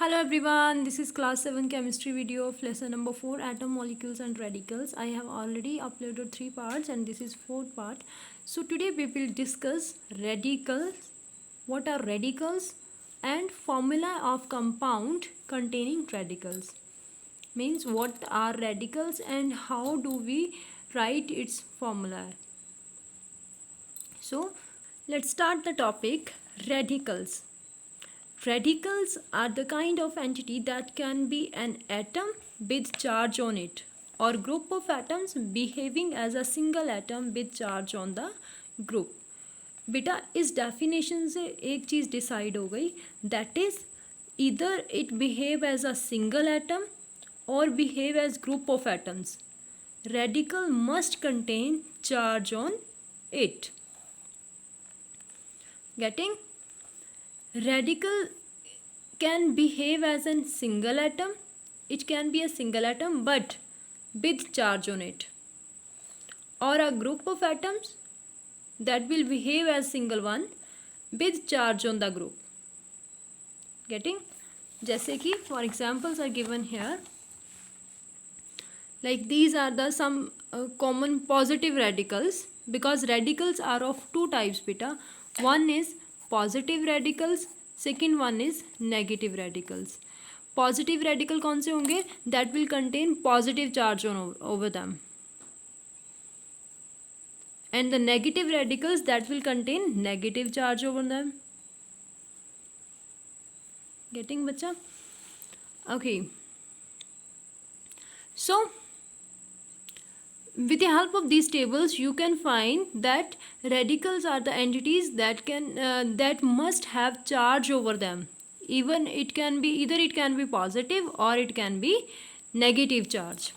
Hello everyone, this is class 7 chemistry video of lesson number 4 atom molecules and radicals. I have already uploaded 3 parts and this is 4th part. So today we will discuss radicals, what are radicals and formula of compound containing radicals. Means what are radicals and how do we write its formula. So let's start the topic radicals. Radicals are the kind of entity that can be an atom with charge on it or group of atoms behaving as a single atom with charge on the group. बेटा इस definition से एक चीज़ decide हो गई, that is either it behave as a single atom or behave as group of atoms. Radical must contain charge on it. Getting? Radical can behave as a single atom. It can be a single atom but with charge on it, or a group of atoms that will behave as single one with charge on the group. Getting? जैसे कि for examples are given here, like these are the some common positive radicals, because radicals are of two types beta. One is positive radicals, second one is negative radicals. Positive radical कौन से होंगे? That will contain positive charge on over them, and the negative radicals that will contain negative charge over them. Getting बच्चा? Okay. So with the help of these tables you can find that radicals are the entities that that must have charge over them. Even it can be either it can be positive or it can be negative charge.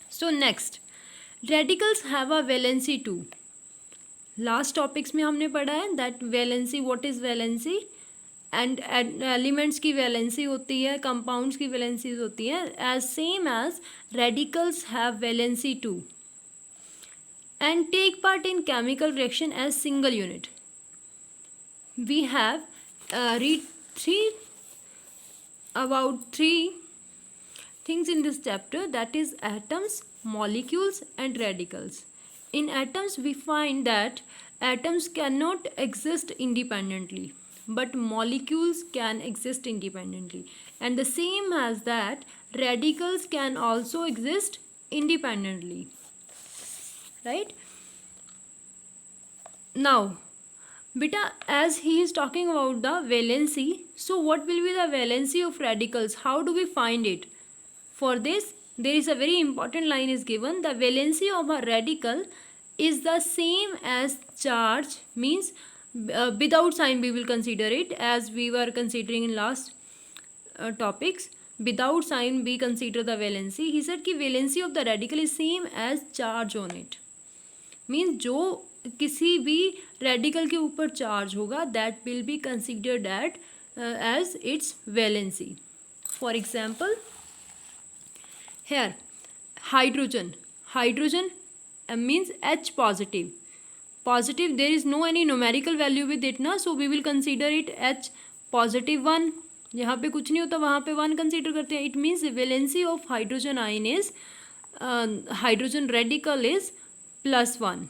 So next, radicals have a valency too. Last topics में हमने पढ़ा है that valency, what is valency, and elements की valency होती है, compounds की valency होती है, as same as radicals have valency two and take part in chemical reaction as single unit. We have read about three things in this chapter, that is atoms, molecules and radicals. In atoms we find that atoms cannot exist independently, but molecules can exist independently, and the same as that radicals can also exist independently, right? Now beta, as he is talking about the valency, so what will be the valency of radicals? How do we find it? For this there is a very important line is given. The valency of a radical is the same as charge, means without sign we will consider it, as we were considering in last topics. Without sign we consider the valency. He said कि valency of the radical is same as charge on it, means जो किसी भी radical के ऊपर charge होगा that will be considered as its valency. For example here hydrogen means H positive. There is no any numerical value with it ना, so we will consider it H positive 1. यहाँ पे कुछ नहीं होता, वहाँ पे 1 कंसिडर करते हैं. It means valency of hydrogen ion is hydrogen radical is +1.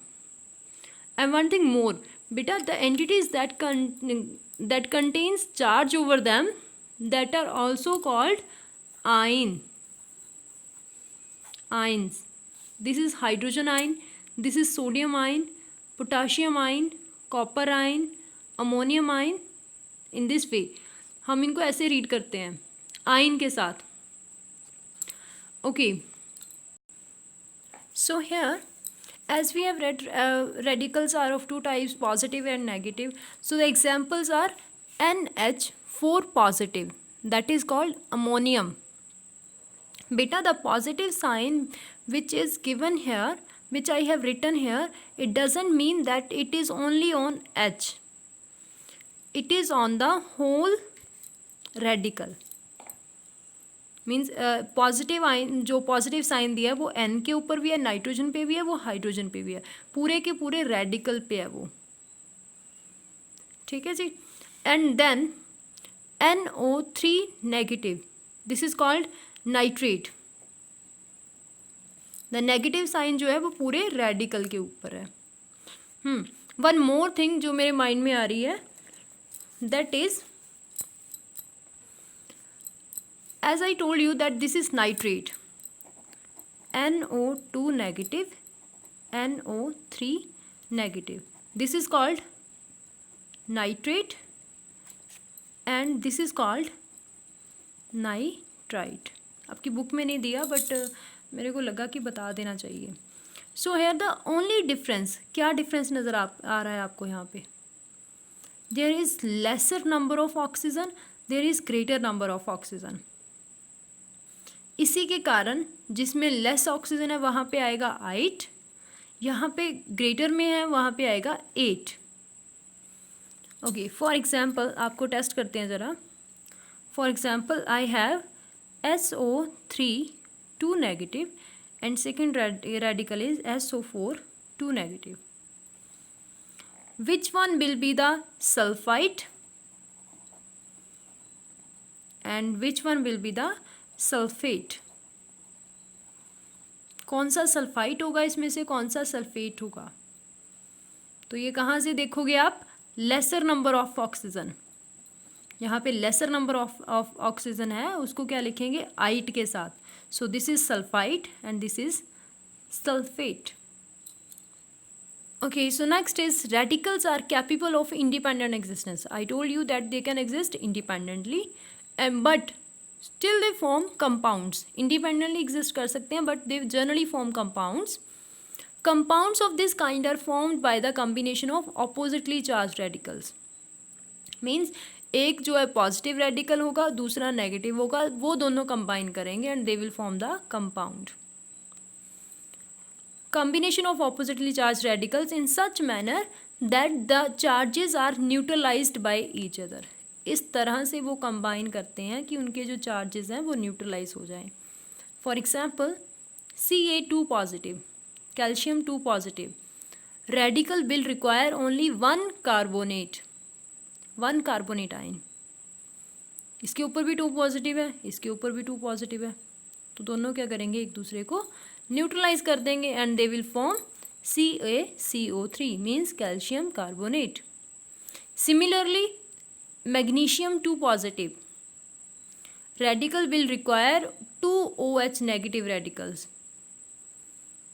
And one thing more, beta, the entities that contains charge over them, that are also called ions. This is hydrogen ion, this is sodium ion, potassium ion, copper ion, ammonium ion. In this way हम इनको ऐसे read करते हैं ion के साथ. Okay, so here as we have read, radicals are of two types, positive and negative. So the examples are NH4 positive, that is called ammonium. Beta, the positive sign which is given here, which I have written here, it doesn't mean that it is only on H. It is on the whole radical. Means positive ion, जो positive sign दिया है वो N के ऊपर भी है, nitrogen पे भी है, वो हाइड्रोजन पे भी है, पूरे के पूरे रेडिकल पे है वो. ठीक है जी. And then NO3 negative, this is called nitrate. The negative sign जो है वो पूरे रेडिकल के ऊपर है। वन मोर थिंग जो मेरे माइंड में आ रही है, that is as I told you that this is nitrate, NO2 negative, NO3 negative, this is called nitrate and this is called nitrite। आपकी बुक में नहीं दिया बट मेरे को लगा कि बता देना चाहिए। So here the only difference, क्या डिफरेंस नज़र आ रहा है आपको यहाँ पे? There is lesser number of oxygen, there is greater number of oxygen. इसी के कारण जिसमें लेस ऑक्सीजन है वहाँ पे आएगा 8, यहाँ पे ग्रेटर में है वहाँ पे आएगा 8। ओके, फॉर एग्जांपल आपको टेस्ट करते हैं ज़रा। For example I have SO3 2 negative and second radical is SO4 2 negative. Which one will be the sulphite and which one will be the sulphate? कौन सा सल्फाइट होगा इसमें से, कौन सा सल्फेट होगा? तो ये कहाँ से देखोगे आप? लेसर नंबर ऑफ ऑक्सीजन, यहाँ पे लेसर नंबर ऑफ ऑक्सीजन है, उसको क्या लिखेंगे? 8 के साथ। So this is sulphite and this is sulphate. Okay, so next is radicals are capable of independent existence. I told you that they can exist independently, but still they form compounds. Independently exist कर सकते हैं but they generally form compounds. Compounds of this kind are formed by the combination of oppositely charged radicals. Means एक जो है positive radical होगा, दूसरा negative होगा, वो दोनों कंबाइन करेंगे and they will form the compound. Combination of oppositely charged radicals in such manner that the charges are neutralized by each other. इस तरह से वो कंबाइन करते हैं कि उनके जो चार्जेस हैं वो न्यूट्रलाइज हो जाएं। For example Ca2 positive, calcium 2 positive, radical will require only one carbonate ion. इसके ऊपर भी 2 पॉजिटिव है, इसके ऊपर भी 2 पॉजिटिव है, तो दोनों क्या करेंगे? एक दूसरे को न्यूट्रलाइज कर देंगे and they will form CaCO3 means calcium carbonate. Similarly magnesium 2 positive, radical will require 2 OH negative radicals.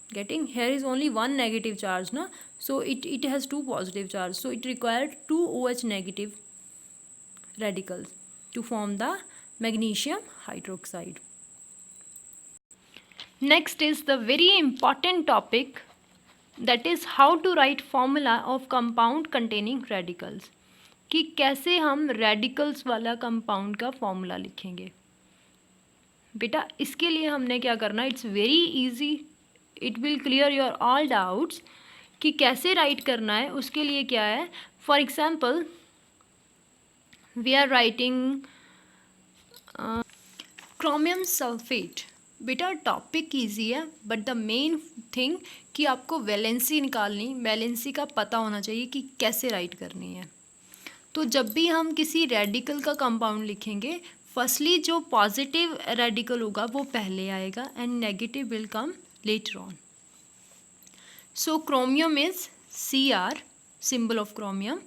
Getting here is only one negative charge, na? So it has 2 positive charge. So it required 2 OH negative radicals to form the magnesium hydroxide. Next is the very important topic, that is how to write formula of compound containing radicals. कि कैसे हम radicals वाला compound का formula लिखेंगे। बेटा इसके लिए हमने क्या करना, it's very easy, it will clear your all doubts कि कैसे राइट करना है। उसके लिए क्या है, for example we are writing chromium sulphate. बेटा टॉपिक ईजी है बट द मेन थिंग कि आपको वैलेंसी निकालनी, वैलेंसी का पता होना चाहिए कि कैसे राइट करनी है। तो जब भी हम किसी रेडिकल का कंपाउंड लिखेंगे, फर्स्टली जो पॉजिटिव रेडिकल होगा वो पहले आएगा and negative will come later on. So chromium is Cr, symbol of chromium,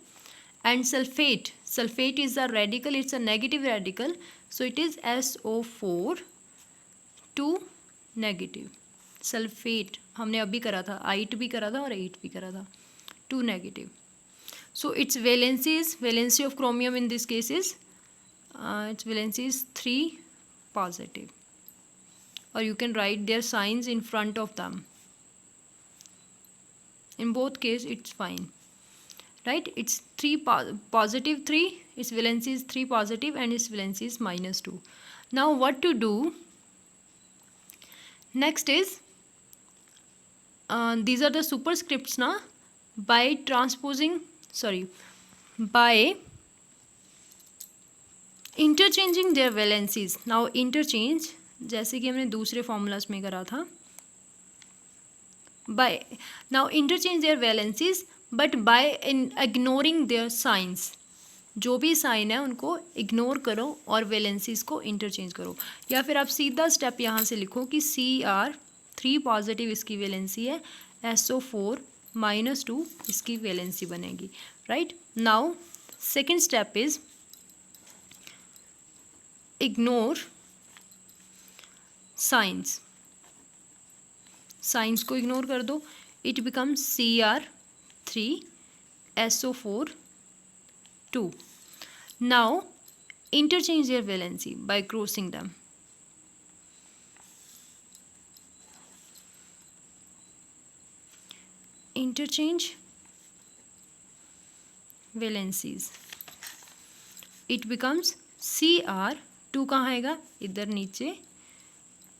and sulfate is a radical, it's a negative radical, so it is SO4 2 negative. Sulfate हमने अभी करा था, 8 भी करा था और 8 भी करा था, 2 negative. So its valency of chromium in this case is its valency is 3 positive. Or you can write their signs in front of them. In both case it's fine, right? It's 3 positive 3, its valency is 3 positive and its valency is -2. Now what to do next is these are the superscripts now. By interchanging their valencies. Now interchange जैसे कि हमने दूसरे formulas में करा था। By now interchange their valencies but by ignoring their signs. जो भी sign है उनको इग्नोर करो और वैलेंसीज को इंटरचेंज करो, या फिर आप सीधा स्टेप यहाँ से लिखो कि Cr3 पॉजिटिव इसकी वैलेंसी है, SO4 -2 इसकी वैलेंसी बनेगी, right. Now second step is ignore science, science को इग्नोर कर दो, it becomes Cr3 SO4 2. Now interchange their valency by crossing them. Interchange valencies. It becomes Cr2 कहाँ आएगा, इधर नीचे,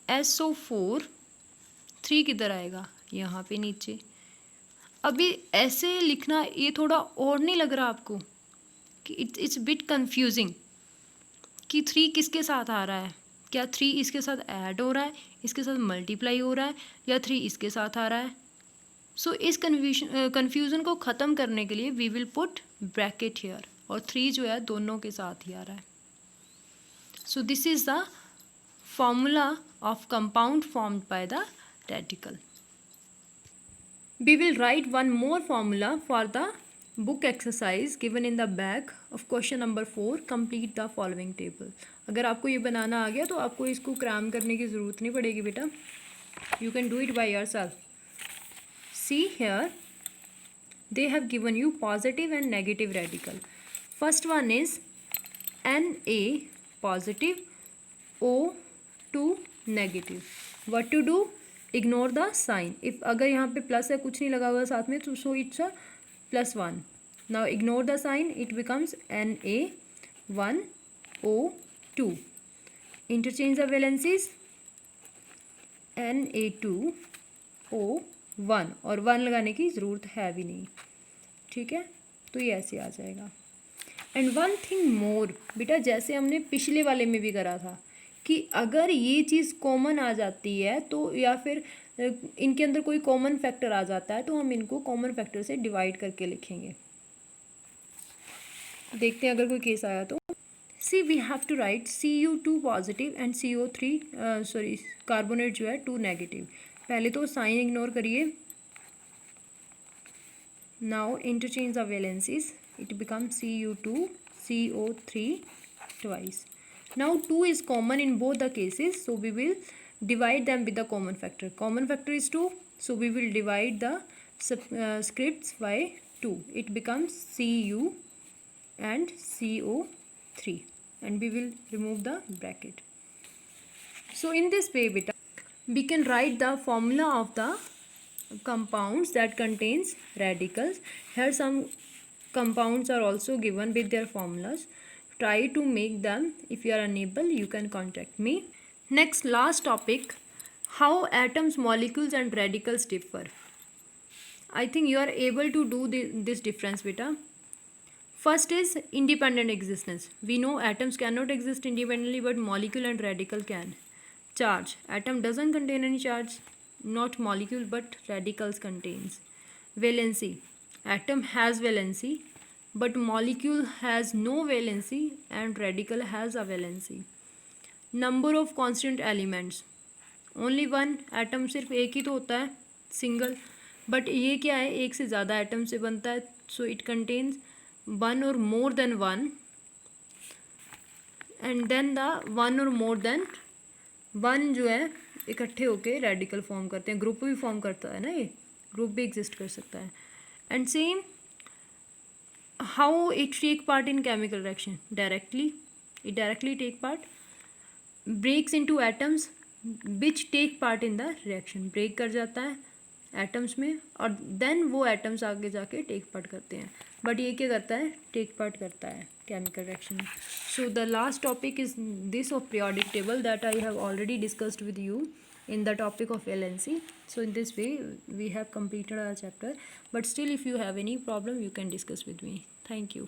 SO4 3 किधर आएगा, यहाँ पे नीचे। अभी ऐसे लिखना ये थोड़ा और नहीं लग रहा आपको कि इट्स बिट कंफ्यूजिंग कि 3 किसके साथ आ रहा है, क्या 3 इसके साथ ऐड हो रहा है, इसके साथ मल्टीप्लाई हो रहा है, या 3 इसके साथ आ रहा है। सो इस कन्फ्यूज़न को ख़त्म करने के लिए we will put bracket here, और 3 जो है दोनों के साथ ही आ रहा है। So this is the formula of compound formed by the radical. We will write one more formula for the book exercise given in the back of question number 4. Complete the following table. अगर आपको ये बनाना आ गया तो आपको इसको cram करने की ज़रूरत नहीं पड़ेगी बेटा, you can do it by yourself. See here, they have given you positive and negative radical. First one is Na positive, O2 negative. What to do? Ignore the sign. If अगर यहाँ पे plus है, कुछ नहीं लगा हुआ साथ में, तो so it's a +1. Now ignore the sign, it becomes Na1O2. Interchange the valencies, Na2O1, और 1 लगाने की ज़रूरत है भी नहीं, ठीक है, तो ये ऐसे आ जाएगा। एंड वन थिंग मोर बेटा, जैसे हमने पिछले वाले में भी करा था कि अगर ये चीज़ कॉमन आ जाती है तो, या फिर इनके अंदर कोई कॉमन फैक्टर आ जाता है, तो हम इनको कॉमन फैक्टर से डिवाइड करके लिखेंगे। देखते हैं अगर कोई केस आया तो। See we have to write Cu2 positive and CO3 carbonate जो है 2 नेगेटिव। पहले तो साइन इग्नोर करिए। Now interchange the valencies, it become Cu2 CO3 twice. Now 2 is common in both the cases, so we will divide them with the common factor. Common factor is 2, so we will divide the scripts by 2. It becomes Cu and CO3, and we will remove the bracket. So in this way beta, we can write the formula of the compounds that contains radicals. Here some compounds are also given with their formulas. Try to make them. If you are unable, you can contact me. Next, last topic, how atoms, molecules and radicals differ. I think you are able to do this difference beta. First is independent existence. We know atoms cannot exist independently, but molecule and radical can. Charge. Atom doesn't contain any charge, not molecule, but radicals contains. Valency. Atom has valency, but molecule has no valency and radical has a valency. Number of constant elements, only one atom, सिर्फ एक ही तो होता है, single, but ये क्या है, एक से ज़्यादा एटम से बनता है, so it contains one or more than one, and then the one or more than one जो है इकट्ठे होके रेडिकल फॉर्म करते हैं, ग्रुप भी फॉर्म करता है ना, ये ग्रुप भी एग्जिस्ट कर सकता है। And same how it take part in chemical reaction, it directly take part, breaks into atoms which take part in the reaction, break कर जाता है atoms में, और then वो atoms आगे जाके take part करते हैं, but ये क्या करता है, take part करता है chemical reaction। So the last topic is this of periodic table that I have already discussed with you in the topic of valency. So in this way we have completed our chapter, but still if you have any problem you can discuss with me. Thank you.